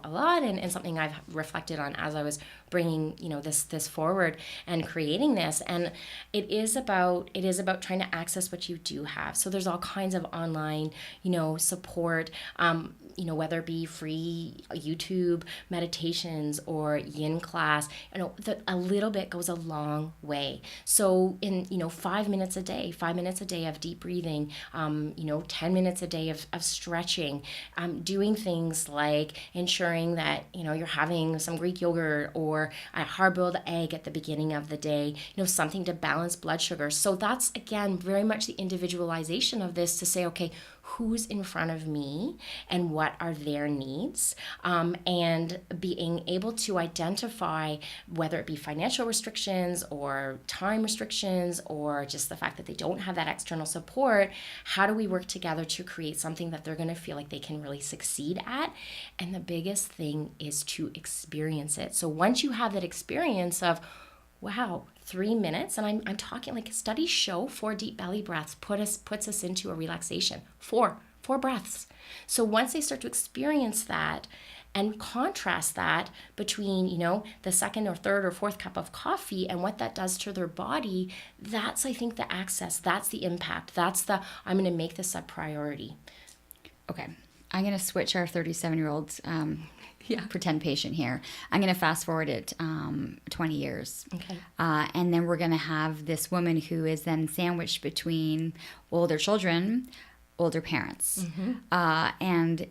B: a lot, and something I've reflected on as I was bringing, this forward and creating this. And it is about trying to access what you do have. So there's all kinds of online, support, whether it be free YouTube meditations or yin class, a little bit goes a long way. So in, 5 minutes a day of deep breathing, 10 minutes a day of stretching, doing things like ensuring that, you're having some Greek yogurt or a hard-boiled egg at the beginning of the day, something to balance blood sugar. So that's, again, very much the individualization of this, to say, okay, who's in front of me and what are their needs, and being able to identify whether it be financial restrictions or time restrictions or just the fact that they don't have that external support. How do we work together to create something that they're going to feel like they can really succeed at? And the biggest thing is to experience it. So once you have that experience of, wow, 3 minutes, and I'm talking, like, studies show 4 deep belly breaths puts us into a relaxation. 4 breaths. So once they start to experience that and contrast that between, the second or third or fourth cup of coffee and what that does to their body, that's, I think, the access, that's the impact, that's I'm going to make this a priority.
A: Okay. I'm going to switch our 37-year-old pretend patient here. I'm going to fast forward it 20 years.
B: Okay.
A: And then we're going to have this woman who is then sandwiched between older children, older parents. And,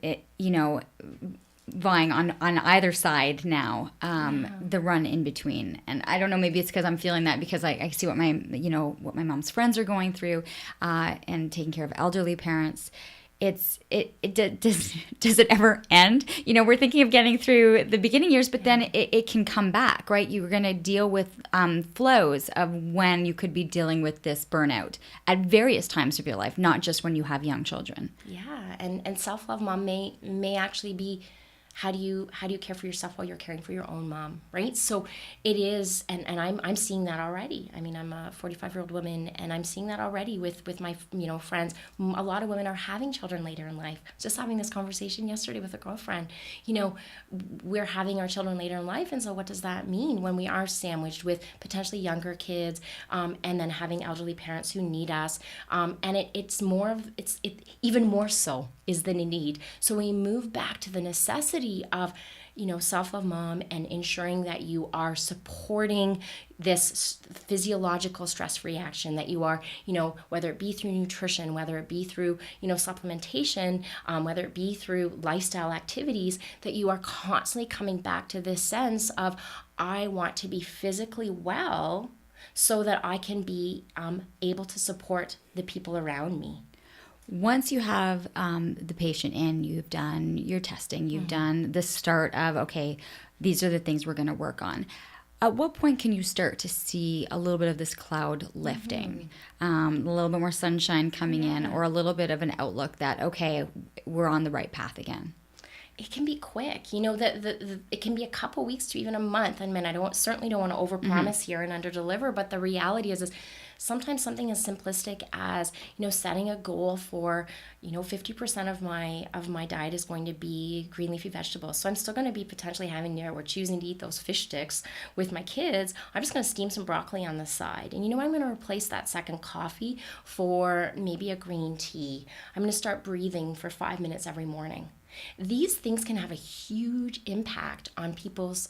A: vying on either side now, the run in between. And I don't know, maybe it's because I'm feeling that because I see what my mom's friends are going through, and taking care of elderly parents. Does it ever end? We're thinking of getting through the beginning years, but then it can come back, right? You're going to deal with flows of when you could be dealing with this burnout at various times of your life, not just when you have young children.
B: Yeah, and self-love, mom, may actually be, how do you care for yourself while you're caring for your own mom, right? So it is, and I'm seeing that already. I mean, I'm a 45-year-old woman, and I'm seeing that already with my friends. A lot of women are having children later in life. Just having this conversation yesterday with a girlfriend. We're having our children later in life, and so what does that mean when we are sandwiched with potentially younger kids, and then having elderly parents who need us, and it's even more so is the need. So we move back to the necessity of, self-love, mom, and ensuring that you are supporting this physiological stress reaction, that you are, whether it be through nutrition, whether it be through, supplementation, whether it be through lifestyle activities, that you are constantly coming back to this sense of, I want to be physically well so that I can be able to support the people around me.
A: Once you have the patient in, you've done your testing, you've done the start of, okay, these are the things we're going to work on. At what point can you start to see a little bit of this cloud lifting, a little bit more sunshine coming in, or a little bit of an outlook that, okay, we're on the right path again?
B: it can be quick. You know, it can be a couple weeks to even a month. I mean, certainly don't want to overpromise here and underdeliver, but the reality is sometimes something as simplistic as, you know, setting a goal for, you know, 50% of my diet is going to be green leafy vegetables. So I'm still going to be potentially having or choosing to eat those fish sticks with my kids. I'm just going to steam some broccoli on the side. And you know, I'm going to replace that second coffee for maybe a green tea. I'm going to start breathing for 5 minutes every morning. These things can have a huge impact on people's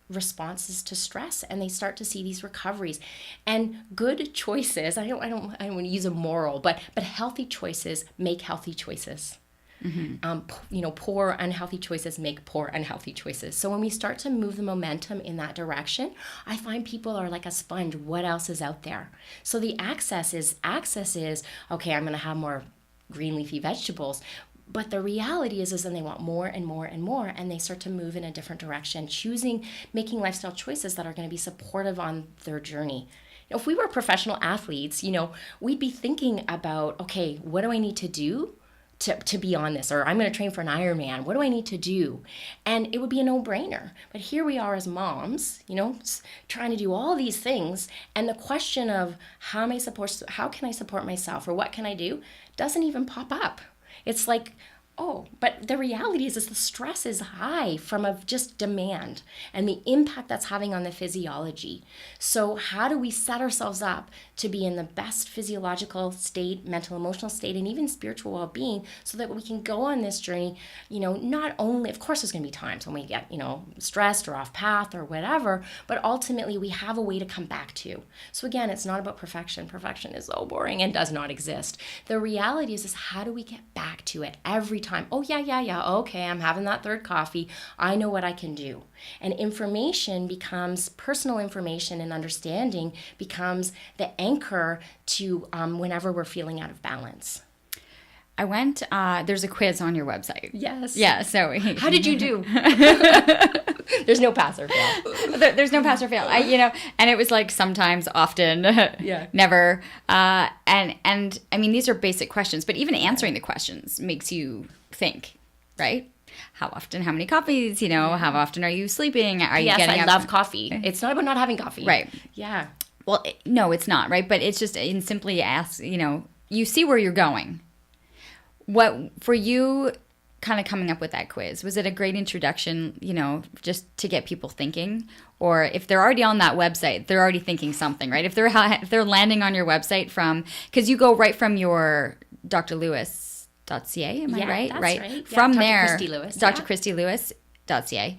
B: responses to stress, and they start to see these recoveries. And good choices, I don't want to use a moral, but healthy choices make healthy choices. You know, poor unhealthy choices make poor unhealthy choices. So when we start to move the momentum in that direction, I find people are like a sponge. What else is out there? So the access is okay, I'm going to have more green leafy vegetables. But the reality is then they want more and more and more, and they start to move in a different direction, making lifestyle choices that are going to be supportive on their journey. You know, if we were professional athletes, you know, we'd be thinking about, okay, what do I need to do to be on this? Or I'm going to train for an Ironman. What do I need to do? And it would be a no-brainer. But here we are as moms, you know, trying to do all these things. And the question of how can I support myself, or what can I do, doesn't even pop up. It's like, but the reality is the stress is high from just demand and the impact that's having on the physiology. So how do we set ourselves up to be in the best physiological state, mental, emotional state, and even spiritual well-being, so that we can go on this journey? You know, not only, of course, there's going to be times when we get, you know, stressed or off path or whatever, but ultimately we have a way to come back to. So again, it's not about perfection. Perfection is so boring and does not exist. The reality is how do we get back to it every time? Oh, yeah. Okay, I'm having that third coffee. I know what I can do. And personal information and understanding becomes the anchor to whenever we're feeling out of balance.
A: I went, there's a quiz on your website.
B: Yes.
A: Yeah, so.
B: How did you do? There's no pass or fail.
A: There's no pass or fail. And it was like sometimes, often, never. And I mean, these are basic questions, but even answering the questions makes you think, right? How often, how many coffees, you know, how often are you sleeping? Are you getting up?
B: I love coffee. It's not about not having coffee.
A: Right.
B: Yeah.
A: Well, no, it's not, right? But it's just, in simply ask, you know, you see where you're going. What, for you, kind of coming up with that quiz, was it a great introduction, you know, just to get people thinking? Or if they're already on that website, they're already thinking something, right? If they're landing on your website because you go right from your drlewis.ca, am I right?
B: That's
A: right.
B: Yeah,
A: from
B: Dr.
A: there,
B: Kristy Lewis,
A: drkristy.lewis.ca,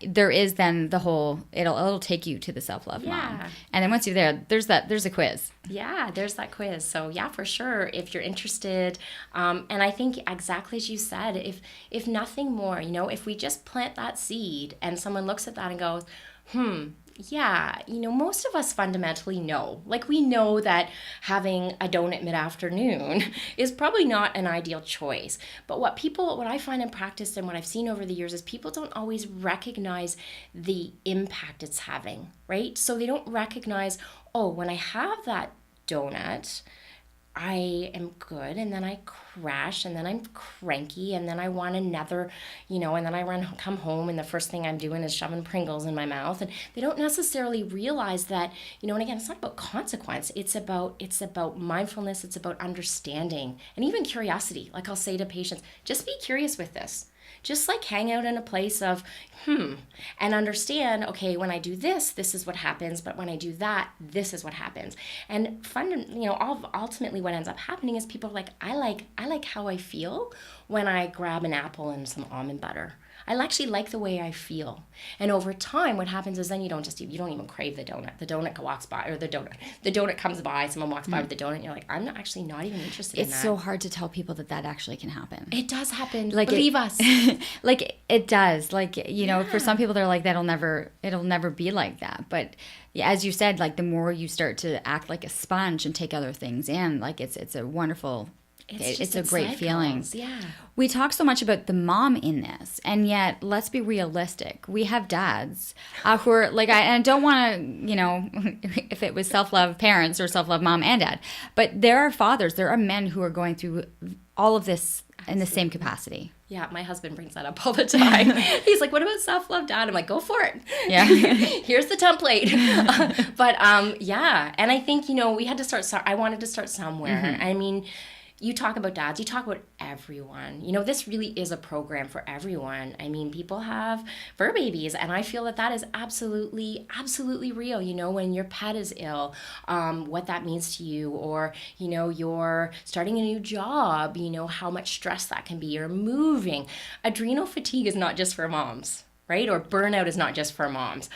A: there is then the whole, it'll take you to the Self-Love Mom. And then once you're there, there's a quiz.
B: Yeah, there's that quiz. So yeah, for sure, if you're interested, and I think exactly as you said, if nothing more, you know, if we just plant that seed and someone looks at that and goes, yeah, you know, most of us fundamentally know. Like, we know that having a donut mid-afternoon is probably not an ideal choice. But what I find in practice and what I've seen over the years is people don't always recognize the impact it's having, right? So they don't recognize, when I have that donut, I am good, and then I crash, and then I'm cranky, and then I want another, you know, and then I come home, and the first thing I'm doing is shoving Pringles in my mouth. And they don't necessarily realize that, you know, and again, it's not about consequence. It's about mindfulness. It's about understanding and even curiosity. Like, I'll say to patients, just be curious with this. Just like hang out in a place of, and understand, okay, when I do this, this is what happens, but when I do that, this is what happens. And ultimately what ends up happening is people are like, I like how I feel when I grab an apple and some almond butter. I actually like the way I feel. And over time, what happens is then you don't even crave the donut. The donut walks by, or the donut comes by, someone walks by with the donut, and you're like, I'm not even interested in that.
A: It's so hard to tell people that actually can happen.
B: It does happen. Like, believe us.
A: Like, it does. Like, you know, for some people, they're like, it'll never be like that. But as you said, like, the more you start to act like a sponge and take other things in, like, it's a wonderful... It's a great feeling. Yeah. We talk so much about the mom in this, and yet, let's be realistic. We have dads who are like, I don't want to, you know, if it was self-love parents or self-love mom and dad, but there are fathers, there are men who are going through all of this in the same capacity.
B: Yeah, my husband brings that up all the time. He's like, what about self-love, Dad? I'm like, go for it.
A: Yeah.
B: Here's the template. Yeah. And I think, we had to start, I wanted to start somewhere. I mean, you talk about dads, you talk about everyone. This really is a program for everyone. I mean, people have fur babies, and I feel that is absolutely, absolutely real. When your pet is ill, what that means to you, or, you're starting a new job, how much stress that can be. You're moving. Adrenal fatigue is not just for moms, right? Or burnout is not just for moms.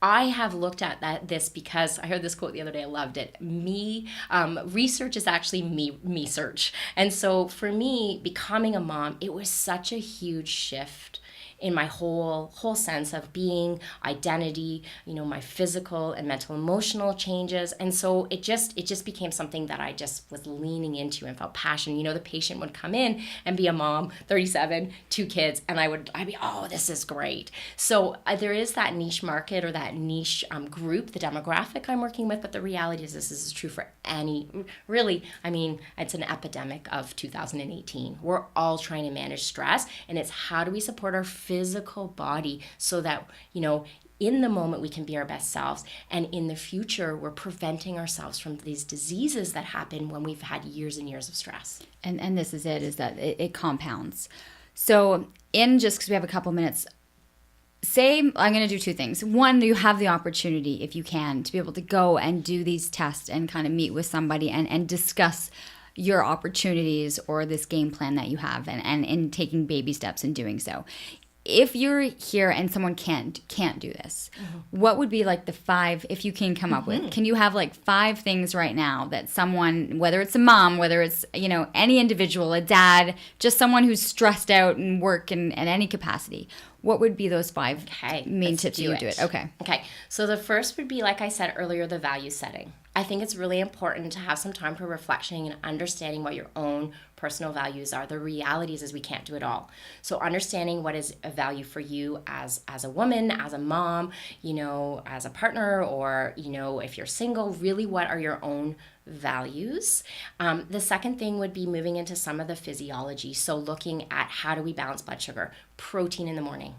B: I have looked at this because I heard this quote the other day. I loved it. Research is actually me search. And so for me, becoming a mom, it was such a huge shift in my whole sense of being, identity, my physical and mental emotional changes. And so it just became something that I just was leaning into and felt passion. The patient would come in and be a mom, 37, 2 kids, and I'd be, oh, this is great. So there is that niche market or that niche group, the demographic I'm working with, but the reality is this is true for really, it's an epidemic of 2018. We're all trying to manage stress, and it's how do we support our physical body so that, in the moment we can be our best selves, and in the future we're preventing ourselves from these diseases that happen when we've had years and years of stress.
A: And this is it compounds. So just because we have a couple minutes, say I'm going to do 2 things. One, you have the opportunity, if you can, to be able to go and do these tests and kind of meet with somebody and discuss your opportunities or this game plan that you have, and in taking baby steps in doing so. If you're here and someone can't do this, what would be like the 5, if you can come up with? Can you have like 5 things right now that someone, whether it's a mom, whether it's any individual, a dad, just someone who's stressed out in work and in any capacity, what would be those 5 main tips you would do it? Okay.
B: So the first would be, like I said earlier, the value setting. I think it's really important to have some time for reflection and understanding what your own personal values are. The reality is we can't do it all. So understanding what is a value for you as a woman, as a mom, as a partner, or, if you're single, really what are your own values. The second thing would be moving into some of the physiology. So looking at how do we balance blood sugar, protein in the morning.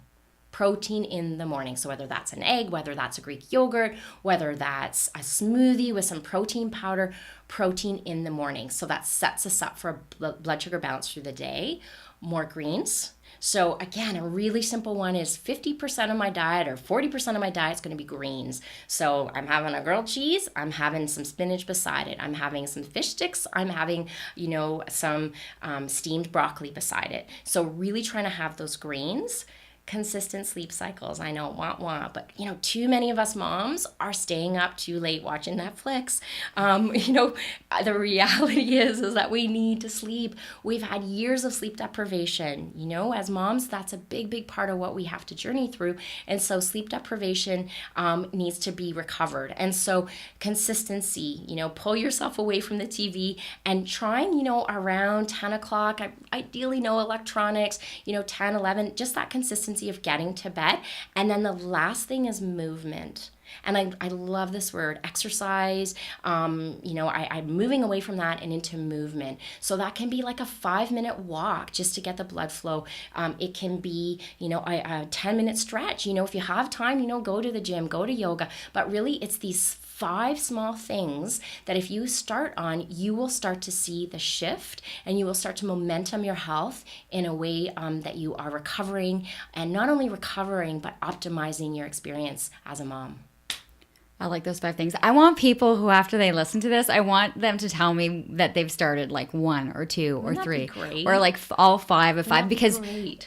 B: So whether that's an egg, whether that's a Greek yogurt, whether that's a smoothie with some protein powder, protein in the morning. So that sets us up for a blood sugar balance through the day. More greens. So again, a really simple one is 50% of my diet or 40% of my diet is going to be greens. So I'm having a grilled cheese, I'm having some spinach beside it, I'm having some fish sticks, I'm having, some steamed broccoli beside it. So really trying to have those greens. Consistent sleep cycles. I know, but too many of us moms are staying up too late watching Netflix. The reality is that we need to sleep. We've had years of sleep deprivation. As moms, that's a big part of what we have to journey through. And so sleep deprivation needs to be recovered. And so consistency, pull yourself away from the TV and trying, around 10 o'clock, ideally no electronics, 10, 11, just that consistency of getting to bed. And then the last thing is movement. And I love this word, exercise. I'm moving away from that and into movement. So that can be like a 5-minute walk just to get the blood flow. It can be, a 10-minute stretch. If you have time, go to the gym, go to yoga. But really, it's these 5 small things that if you start on, you will start to see the shift, and you will start to momentum your health in a way that you are recovering, and not only recovering, but optimizing your experience as a mom.
A: I like those 5 things. I want people who, after they listen to this, I want them to tell me that they've started like 1 or 2 or 3 or like all 5 of 5, because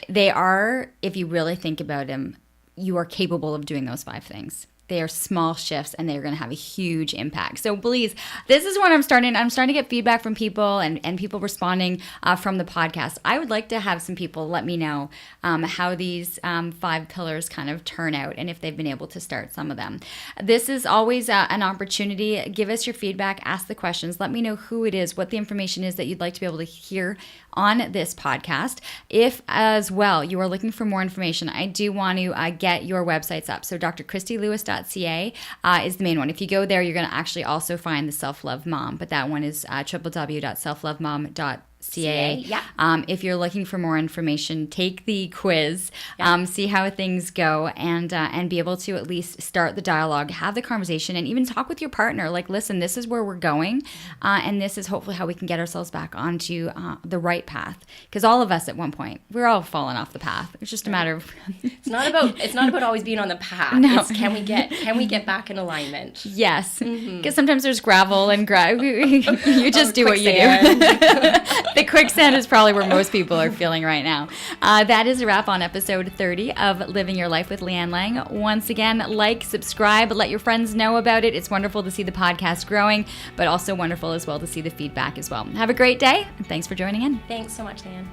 A: they are, if you really think about them, you are capable of doing those 5 things. They are small shifts, and they're going to have a huge impact. So please, this is when I'm starting to get feedback from people and people responding from the podcast. I would like to have some people let me know how these 5 pillars kind of turn out, and if they've been able to start some of them. This is always an opportunity. Give us your feedback, ask the questions, let me know who it is, what the information is that you'd like to be able to hear on this podcast. If as well you are looking for more information, I do want to get your websites up. So drkristilewis.ca is the main one. If you go there, you're going to actually also find the Self Love Mom, but that one is www.selflovemom.ca. .ca.
B: Yeah.
A: If you're looking for more information, take the quiz, see how things go, and be able to at least start the dialogue, have the conversation, and even talk with your partner. Like, listen, this is where we're going, and this is hopefully how we can get ourselves back onto the right path. Because all of us at one point, we're all falling off the path. It's just a matter of
B: it's not about always being on the path.
A: No.
B: It's can we get back in alignment?
A: Yes, because sometimes there's gravel and you just do what you do. The quicksand is probably where most people are feeling right now. That is a wrap on episode 30 of Living Your Life with Leanne Lang. Once again, like, subscribe, let your friends know about it. It's wonderful to see the podcast growing, but also wonderful as well to see the feedback as well. Have a great day, and thanks for joining in.
B: Thanks so much, Leanne.